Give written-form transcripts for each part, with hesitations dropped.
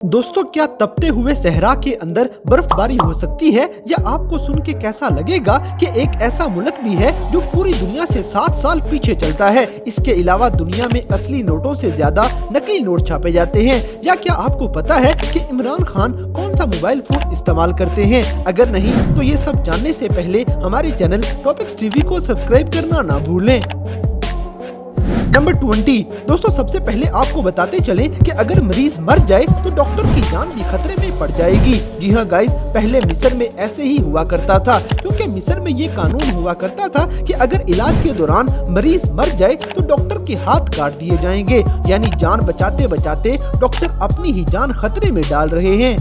दोस्तों, क्या तपते हुए सहरा के अंदर बर्फबारी हो सकती है? या आपको सुन के कैसा लगेगा कि एक ऐसा मुल्क भी है जो पूरी दुनिया से 7 साल पीछे चलता है। इसके अलावा दुनिया में असली नोटों से ज्यादा नकली नोट छापे जाते हैं। या क्या आपको पता है कि इमरान खान कौन सा मोबाइल फोन इस्तेमाल करते हैं? अगर नहीं तो ये सब जानने से पहले हमारे चैनल टॉपिक्स टीवी को सब्सक्राइब करना ना भूलें। नंबर 20। दोस्तों, सबसे पहले आपको बताते चलें कि अगर मरीज मर जाए तो डॉक्टर की जान भी खतरे में पड़ जाएगी। जी हाँ गाइस, पहले मिस्र में ऐसे ही हुआ करता था, क्योंकि मिस्र में ये कानून हुआ करता था कि अगर इलाज के दौरान मरीज मर जाए तो डॉक्टर के हाथ काट दिए जाएंगे। यानी जान बचाते बचाते डॉक्टर अपनी ही जान खतरे में डाल रहे हैं।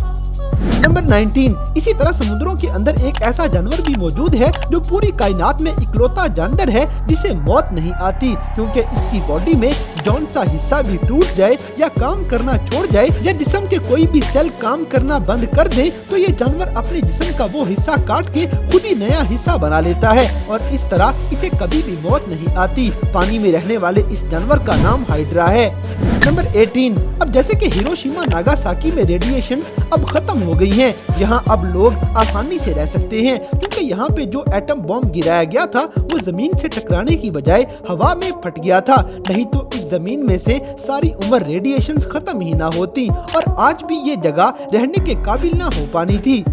नंबर 19। इसी तरह समुद्रों के अंदर एक ऐसा जानवर भी मौजूद है जो पूरी कायनात में इकलौता जानवर है जिसे मौत नहीं आती, क्योंकि इसकी बॉडी में जौन सा हिस्सा भी टूट जाए या काम करना छोड़ जाए या जिस्म के कोई भी सेल काम करना बंद कर दे तो ये जानवर अपने जिस्म का वो हिस्सा काट के खुद ही नया हिस्सा बना लेता है और इस तरह इसे कभी भी मौत नहीं आती। पानी में रहने वाले इस जानवर का नाम हाइड्रा है। नंबर 18। अब जैसे कि हिरोशिमा नागासाकी में रेडिएशंस अब खत्म हो गई हैं, यहाँ अब लोग आसानी से रह सकते हैं, क्योंकि यहाँ पे जो एटम बॉम्ब गिराया गया था वो जमीन से टकराने की बजाय हवा में फट गया था। नहीं तो इस जमीन में से सारी उम्र रेडिएशंस खत्म ही ना होती और आज भी ये जगह रहने के काबिल ना हो पानी थी।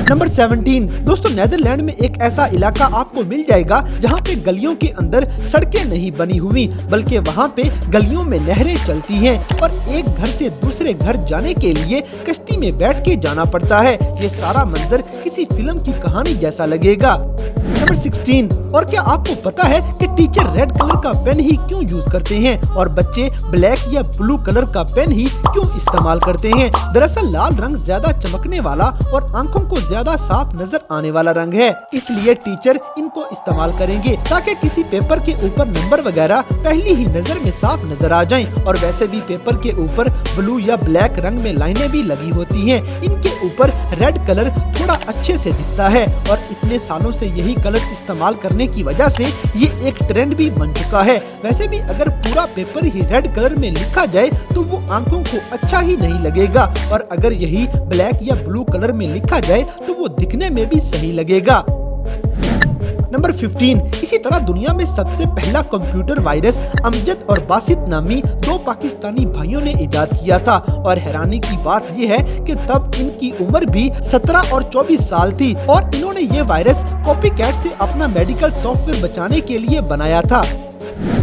नंबर 17। दोस्तों, नेदरलैंड में एक ऐसा इलाका आपको मिल जाएगा जहाँ पे गलियों के अंदर सड़कें नहीं बनी हुई, बल्कि वहाँ पे गलियों में नहरें चलती हैं और एक घर से दूसरे घर जाने के लिए कश्ती में बैठ के जाना पड़ता है। ये सारा मंजर किसी फिल्म की कहानी जैसा लगेगा। नंबर 16। और क्या आपको पता है कि टीचर रेड कलर का पेन ही क्यों यूज करते हैं और बच्चे ब्लैक या ब्लू कलर का पेन ही क्यों इस्तेमाल करते हैं? दरअसल लाल रंग ज्यादा चमकने वाला और आंखों को ज्यादा साफ नजर आने वाला रंग है, इसलिए टीचर इनको इस्तेमाल करेंगे ताकि किसी पेपर के ऊपर नंबर वगैरह पहली ही नजर में साफ नजर आ जाएं। और वैसे भी पेपर के ऊपर ब्लू या ब्लैक रंग में लाइनें भी लगी होती हैं, इनके ऊपर रेड कलर थोड़ा अच्छे से दिखता है और इतने सालों से यही कलर इस्तेमाल करने की वजह से ये एक ट्रेंड भी बन चुका है। वैसे भी अगर पूरा पेपर ही रेड कलर में लिखा जाए तो वो आंखों को अच्छा ही नहीं लगेगा और अगर यही ब्लैक या ब्लू कलर में लिखा जाए तो वो दिखने में भी सही लगेगा। नंबर 15। इसी तरह दुनिया में सबसे पहला कंप्यूटर वायरस अमजद और बासित नामी 2 पाकिस्तानी भाइयों ने इजाद किया था और हैरानी की बात यह है कि तब इनकी उम्र भी 17 और 24 साल थी और इन्होंने ये वायरस कॉपीकैट से अपना मेडिकल सॉफ्टवेयर बचाने के लिए बनाया था।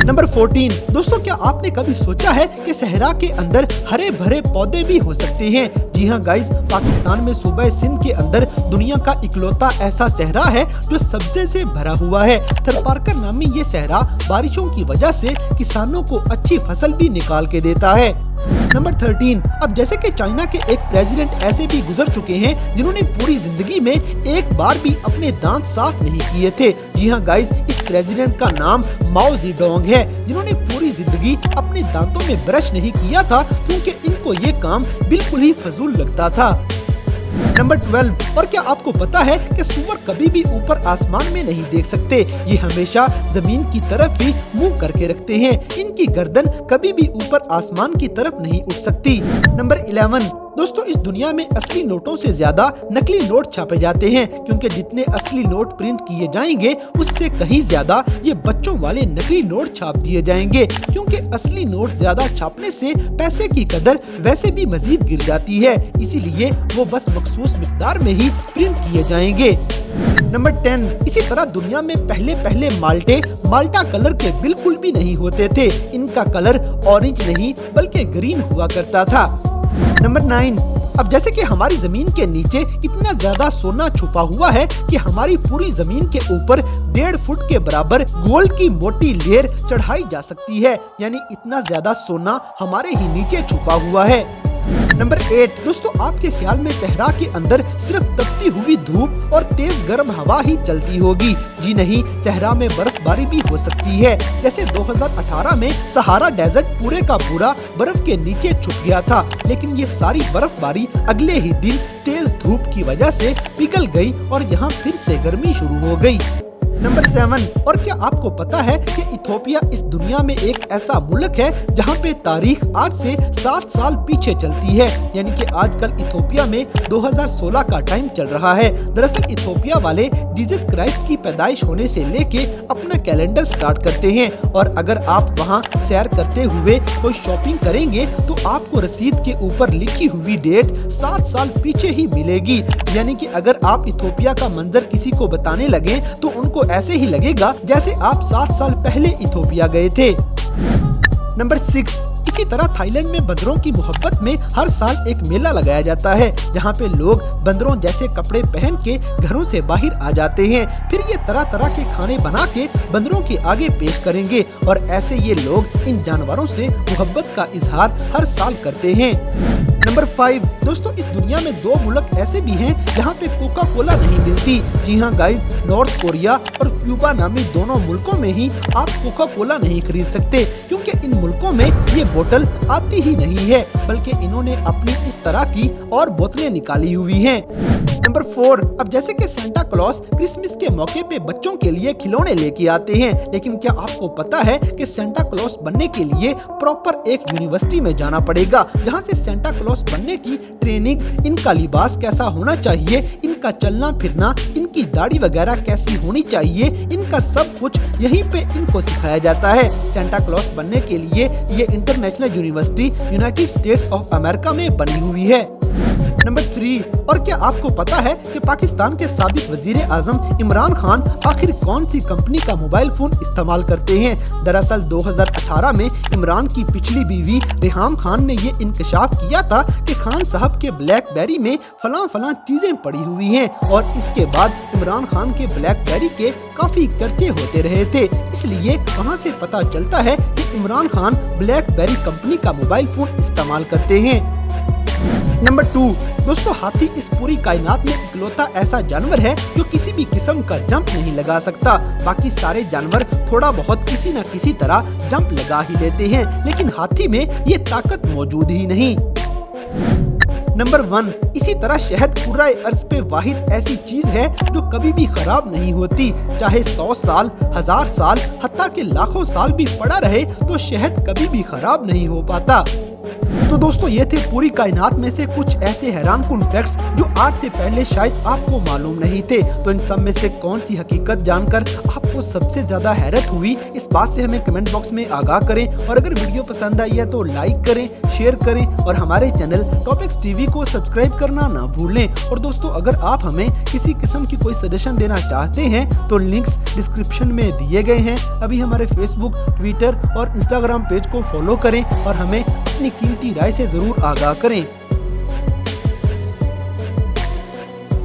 नंबर 14। दोस्तों, क्या आपने कभी सोचा है कि सहरा के अंदर हरे भरे पौधे भी हो सकते हैं? जी हाँ गाइस, पाकिस्तान में सूबा सिंध के अंदर दुनिया का इकलौता ऐसा सहरा है जो सब्जे से भरा हुआ है। थरपारकर नामी ये सहरा बारिशों की वजह से किसानों को अच्छी फसल भी निकाल के देता है। नंबर 13। अब जैसे कि चाइना के एक प्रेसिडेंट ऐसे भी गुजर चुके हैं जिन्होंने पूरी जिंदगी में एक बार भी अपने दांत साफ नहीं किए थे। जी हाँ गाइस, इस प्रेसिडेंट का नाम माओ जेडोंग है, जिन्होंने पूरी जिंदगी अपने दांतों में ब्रश नहीं किया था क्योंकि इनको ये काम बिल्कुल ही फजूल लगता था। नंबर 12। और क्या आपको पता है कि सूअर कभी भी ऊपर आसमान में नहीं देख सकते, ये हमेशा जमीन की तरफ ही मुंह करके रखते हैं। इनकी गर्दन कभी भी ऊपर आसमान की तरफ नहीं उठ सकती। नंबर 11। दोस्तों, इस दुनिया में असली नोटों से ज्यादा नकली नोट छापे जाते हैं, क्योंकि जितने असली नोट प्रिंट किए जाएंगे उससे कहीं ज्यादा ये बच्चों वाले नकली नोट छाप दिए जाएंगे, क्योंकि असली नोट ज्यादा छापने से पैसे की कदर वैसे भी मजीद गिर जाती है, इसीलिए वो बस मखसूस मिकदार में ही प्रिंट किए जाएंगे। नंबर 10। इसी तरह दुनिया में पहले माल्टे माल्टा कलर के बिल्कुल भी नहीं होते थे, इनका कलर ऑरेंज नहीं बल्कि ग्रीन हुआ करता था। नंबर 9। अब जैसे कि हमारी जमीन के नीचे इतना ज्यादा सोना छुपा हुआ है कि हमारी पूरी जमीन के ऊपर 1.5 फुट के बराबर गोल्ड की मोटी लेयर चढ़ाई जा सकती है, यानी इतना ज्यादा सोना हमारे ही नीचे छुपा हुआ है। नंबर 8। दोस्तों, आपके ख्याल में सहरा के अंदर सिर्फ तपती हुई धूप और तेज गर्म हवा ही चलती होगी? जी नहीं, सहरा में बर्फबारी भी हो सकती है। जैसे 2018 में सहारा डेजर्ट पूरे का पूरा बर्फ के नीचे छुप गया था, लेकिन ये सारी बर्फबारी अगले ही दिन तेज धूप की वजह से पिघल गई और यहाँ फिर से गर्मी शुरू हो गई। नंबर 7, और क्या आपको पता है कि इथोपिया इस दुनिया में एक ऐसा मुल्क है जहां पे तारीख आज से 7 साल पीछे चलती है, यानी कि आजकल इथोपिया में 2016 का टाइम चल रहा है। दरअसल इथोपिया वाले जीसस क्राइस्ट की पैदाइश होने से लेके अपना कैलेंडर स्टार्ट करते हैं, और अगर आप वहां सैर करते हुए कोई शॉपिंग करेंगे तो आपको रसीद के ऊपर लिखी हुई डेट 7 साल पीछे ही मिलेगी। यानी कि अगर आप इथोपिया का मंजर किसी को बताने लगे तो उनको ऐसे ही लगेगा जैसे आप 7 साल पहले इथोपिया गए थे। नंबर 6, इसी तरह थाईलैंड में बंदरों की मोहब्बत में हर साल एक मेला लगाया जाता है, जहां पे लोग बंदरों जैसे कपड़े पहन के घरों से बाहर आ जाते हैं। फिर ये तरह तरह के खाने बना के बंदरों के आगे पेश करेंगे, और ऐसे ये लोग इन जानवरों से मोहब्बत का इजहार हर साल करते हैं। नंबर 5, दोस्तों इस दुनिया में 2 मुल्क ऐसे भी हैं जहां पे कोका कोला नहीं मिलती। जी हाँ गाइस, नॉर्थ कोरिया और क्यूबा नामी दोनों मुल्कों में ही आप कोका कोला नहीं खरीद सकते, क्योंकि इन मुल्कों में ये बोतल आती ही नहीं है, बल्कि इन्होंने अपनी इस तरह की और बोतलें निकाली हुई हैं। नंबर 4, अब जैसे कि सेंटा क्लॉज क्रिसमस के मौके पे बच्चों के लिए खिलौने लेके आते हैं, लेकिन क्या आपको पता है कि सेंटा क्लॉज बनने के लिए प्रॉपर एक यूनिवर्सिटी में जाना पड़ेगा, जहां से सेंटा क्लॉज बनने की ट्रेनिंग, इनका लिबास कैसा होना चाहिए, इनका चलना फिरना, इनकी दाढ़ी वगैरह कैसी होनी चाहिए, इनका सब कुछ यहीं पे इनको सिखाया जाता है। सेंटा क्लॉज बनने के लिए ये international university United states of America में बनी हुई है। नंबर 3, और क्या आपको पता है कि पाकिस्तान के साबिक वजीर आजम इमरान खान आखिर कौन सी कंपनी का मोबाइल फोन इस्तेमाल करते हैं? दरअसल 2018 में इमरान की पिछली बीवी रिहाम खान ने ये इंकशाफ किया था कि खान साहब के ब्लैकबेरी में फलां चीजें पड़ी हुई हैं, और इसके बाद इमरान खान के ब्लैकबेरी के काफी चर्चे होते रहे थे। इसलिए वहाँ से पता चलता है कि इमरान खान ब्लैकबेरी कंपनी का मोबाइल फोन इस्तेमाल करते हैं। नंबर 2, दोस्तों हाथी इस पूरी कायनात में इकलौता ऐसा जानवर है जो किसी भी किस्म का जंप नहीं लगा सकता। बाकी सारे जानवर थोड़ा बहुत किसी न किसी तरह जंप लगा ही लेते हैं, लेकिन हाथी में ये ताकत मौजूद ही नहीं। नंबर 1, इसी तरह शहद कुर्राए अर्ज पे वाहिद ऐसी चीज है जो कभी भी खराब नहीं होती, चाहे 100 साल, 1000 साल, हत्ता के लाखों साल भी पड़ा रहे तो शहद कभी भी खराब नहीं हो पाता। तो दोस्तों ये थे पूरी कायनात में से कुछ ऐसे हैरानकुन फैक्ट्स जो आज से पहले शायद आपको मालूम नहीं थे। तो इन सब में से कौन सी हकीकत जानकर आपको सबसे ज्यादा हैरत हुई, इस बात से हमें कमेंट बॉक्स में आगाह करें, और अगर वीडियो पसंद आई है तो लाइक करें, शेयर करें, और हमारे चैनल टॉपिक्स टीवी को सब्सक्राइब करना ना भूलें। और दोस्तों अगर आप हमें किसी किस्म की कोई सजेशन देना चाहते हैं तो लिंक्स डिस्क्रिप्शन में दिए गए हैं। अभी हमारे फेसबुक, ट्विटर और इंस्टाग्राम पेज को फॉलो करें और हमें अपनी कीमती राय से जरूर आगाह करें।